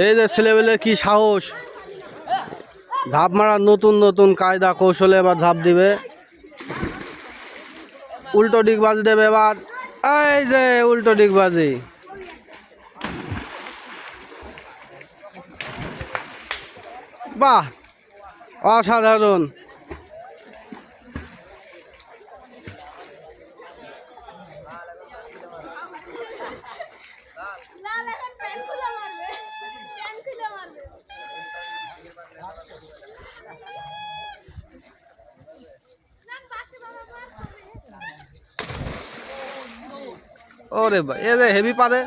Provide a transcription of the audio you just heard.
এই যে ছেলেবেলের কি সাহস, ঝাঁপ মারার নতুন নতুন কায়দা কৌশলে এবার ঝাঁপ দিবে, উল্টো ডিগবাজি দেবে এবার। এই যে উল্টো ডিগবাজি, বাহ অসাধারণ। ওরে ভাই এ যে হেভি পারে।